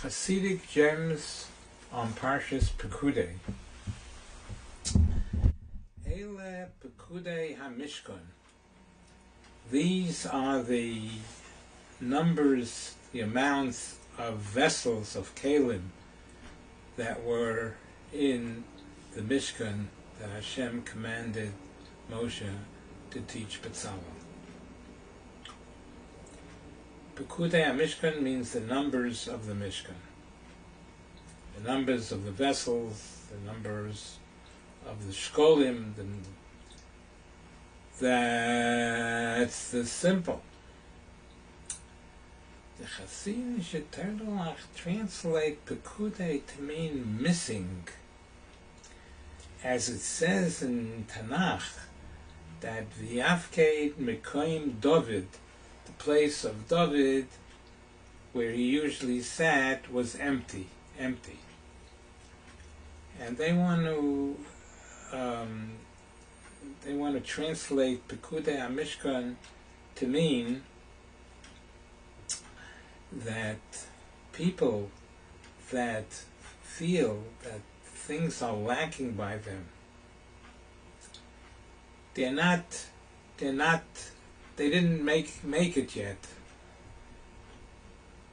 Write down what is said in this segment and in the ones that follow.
Chassidic gems on Parshas Pikuday. Eile Pikuday HaMishkan. These are the numbers, the amounts of vessels of Kalim that were in the Mishkan that Hashem commanded Moshe to teach B'Tzalel. Pikuday HaMishkan means the numbers of the Mishkan. The numbers of the vessels, the numbers of the Shkolim, that's the simple. The Chassidic Terdelach translate Pikuday to mean missing. As it says in Tanakh, that V'yafked Mekoim David, the place of David, where he usually sat, was empty. And they want to translate Pikuday HaMishkan to mean that people that feel that things are lacking by them, they didn't make it yet.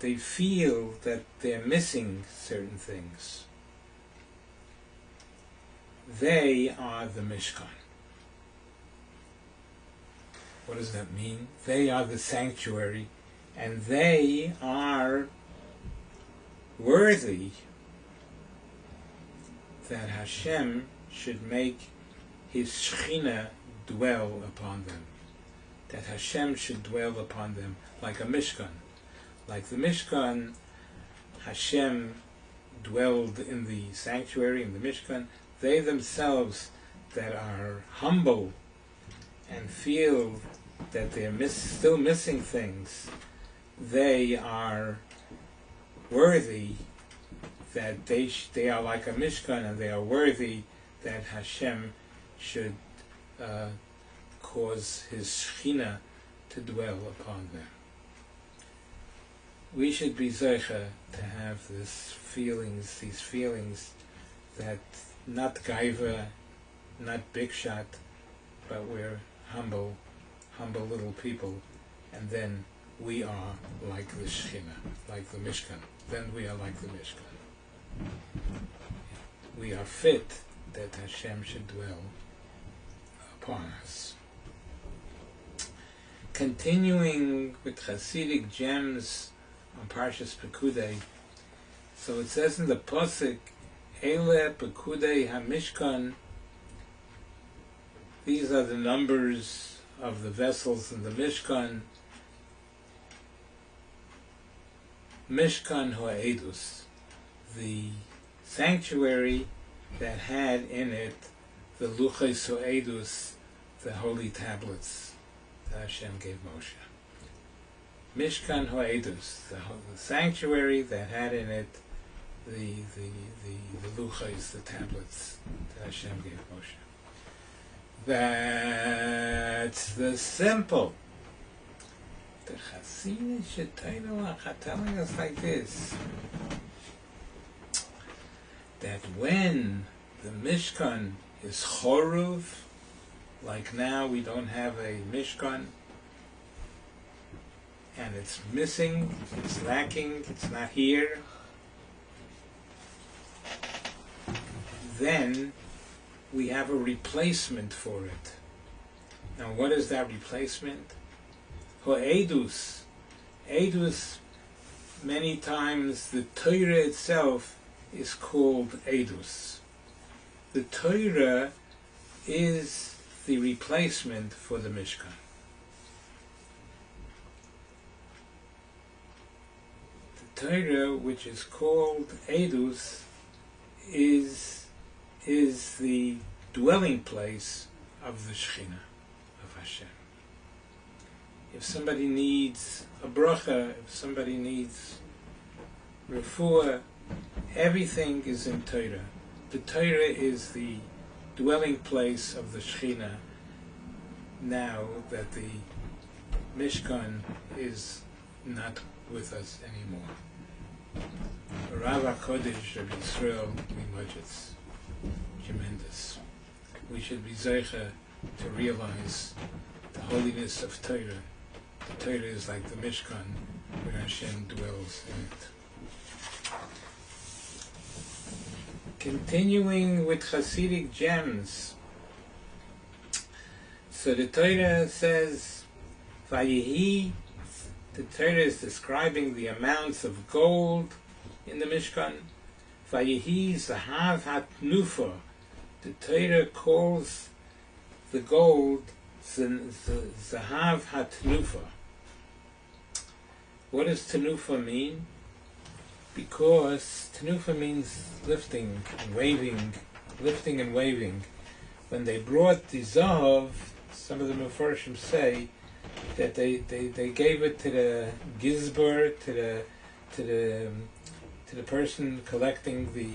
They feel that they're missing certain things. They are the Mishkan. What does that mean? They are the sanctuary, and they are worthy that Hashem should make His Shekhinah dwell upon them. That Hashem should dwell upon them like a Mishkan. Like the Mishkan, Hashem dwelled in the sanctuary, in the Mishkan. They themselves that are humble and feel that they're still missing things, they are worthy that they are like a Mishkan, and they are worthy that Hashem should cause His Shekhinah to dwell upon them. We should be zeicha to have these feelings that not gaiva, not big shot, but we're humble little people, and then we are like the Shekhinah, like the Mishkan. Then we are like the Mishkan. We are fit that Hashem should dwell upon us. Continuing with Chassidic gems on Parshas Pikuday, so it says in the Pasuk, Eile Pikuday HaMishkan, these are the numbers of the vessels in the Mishkan. Mishkan Ha'edus, the sanctuary that had in it the Luchos Ha'edus, the holy tablets that Hashem gave Moshe. Mishkan Ha'edus, the sanctuary that had in it the Luchos, the tablets that Hashem gave Moshe. That's the simple. The Chassidic Terdelach are telling us like this, that when the Mishkan is choruv, like now we don't have a Mishkan, and it's missing, it's lacking, it's not here, then we have a replacement for it. Now what is that replacement? Ha'edus. Edus, many times the Torah itself is called Edus. The Torah is the replacement for the Mishkan. The Torah, which is called Edus, is the dwelling place of the Shekhinah of Hashem. If somebody needs a bracha, if somebody needs refuah, everything is in Torah. The Torah is the dwelling place of the Shekhinah now that the Mishkan is not with us anymore. Rav HaKodesh of Yisrael Limudgetz. Tremendous. We should be zeicha to realize the holiness of Torah. The Torah is like the Mishkan where Hashem dwells in it. Continuing with Chassidic gems. So the Torah says, Vayehi, the Torah is describing the amounts of gold in the Mishkan. Vayehi Zahav HaTnufa. The Torah calls the gold Zahav HaTnufa. What does Tenufa mean? Because Tenufa means lifting and waving, lifting and waving. When they brought the Zahav, some of the Mefarshim say that they gave it to the Gizbar, to the person collecting the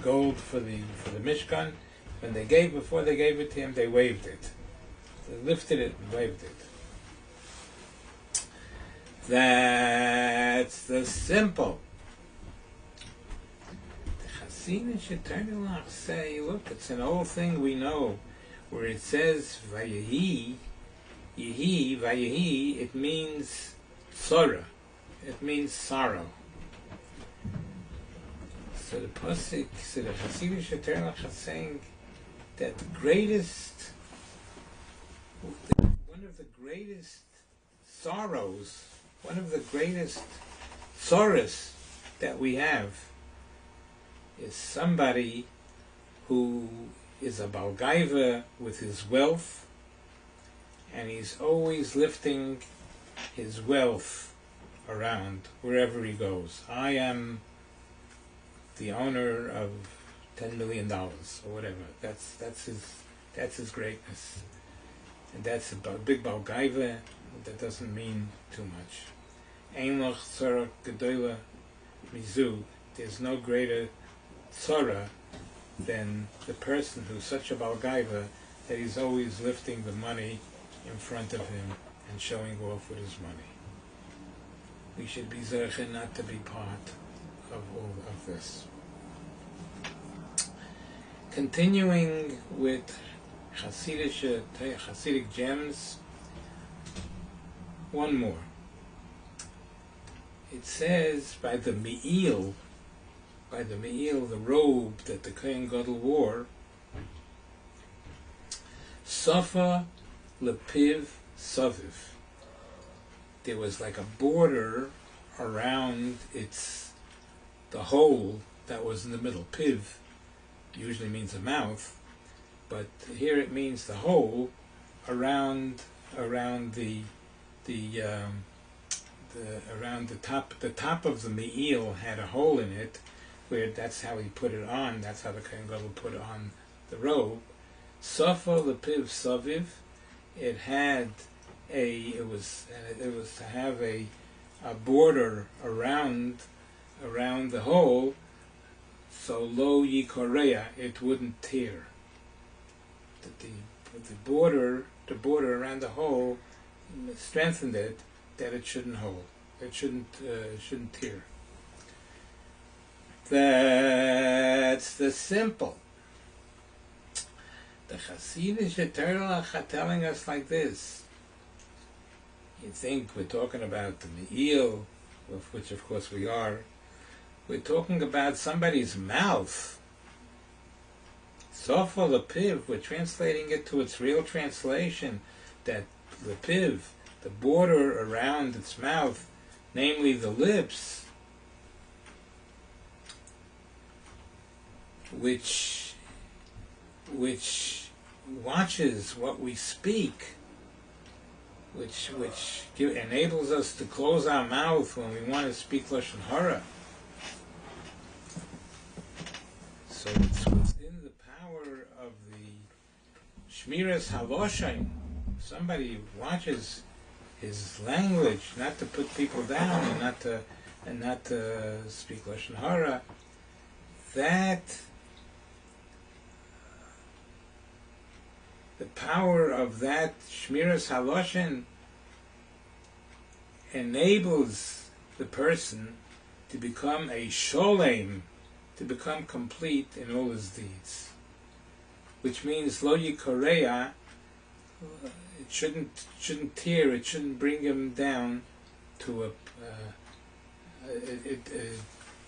gold for the Mishkan. Before they gave it to him, they waved it. They lifted it and waved it. That's the simple. The Chassidic say, look, it's an old thing we know, where it says Vayehi, Vayehi, it means sorrow. It means sorrow. So the Pasuk, so the Chassidic is saying that one of the greatest sorrows, one of the greatest sorrows that we have is somebody who is a balgaiva with his wealth, and he's always lifting his wealth around wherever he goes. I am the owner of $10 million or whatever. That's his greatness, and that's a big balgaiva. That doesn't mean too much. Ein loch tzara gedola mizu. There's no greater tzara than the person who's such a balgaiva that he's always lifting the money in front of him and showing off with his money. We should be zeicha not to be part of all of this. Continuing with Chassidic gems, one more. It says by the me'il, the robe that the Kohen Gadol wore, Safa lepiv saviv. There was like a border around the hole that was in the middle. Piv usually means a mouth, but here it means the hole around the top. The top of the me'il had a hole in it, where that's how he put it on. That's how the Kohen Gadol put on the robe. Safa lepiv saviv. It was to have a border around the hole, so lo yikorea, it wouldn't tear. The border around the hole strengthened it, that it shouldn't hold. It shouldn't tear. That's the simple. The Chassidic Torah telling us like this. You think we're talking about the me'il, of which of course we are. We're talking about somebody's mouth. Sofa lepiv, we're translating it to its real translation, that lepiv, the border around its mouth, namely the lips, which watches what we speak, which enables us to close our mouth when we want to speak Lashon Hara. So it's within the power of the Shmiras Haloshain. Somebody watches his language, not to put people down and not to speak Lashon Hara. That the power of that Shmiras Haloshin enables the person to become a sholem, to become complete in all his deeds. Which means lo yikorea, it shouldn't tear, it shouldn't bring him down to a.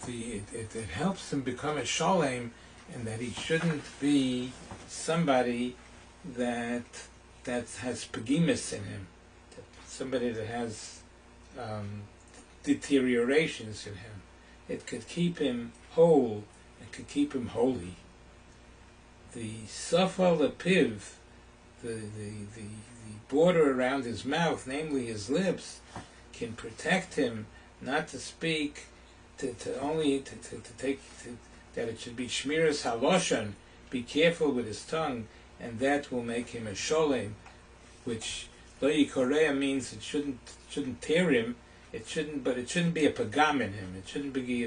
It helps him become a sholem, and that he shouldn't be somebody that has pagimus in him, somebody that has deteriorations in him. It could keep him whole, it could keep him holy. The safa lepiv, the border around his mouth, namely his lips, can protect him not to speak, to take that it should be shmiras haloshan, be careful with his tongue, and that will make him a sholem, which lo yikorea means it shouldn't tear him, it shouldn't be a pagam in him, it shouldn't be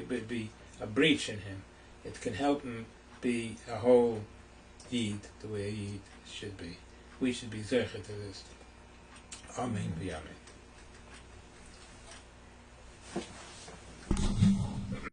a breach in him. It can help him be a whole yid, the way a yid should be. We should be zecher to this. Amen v'amen.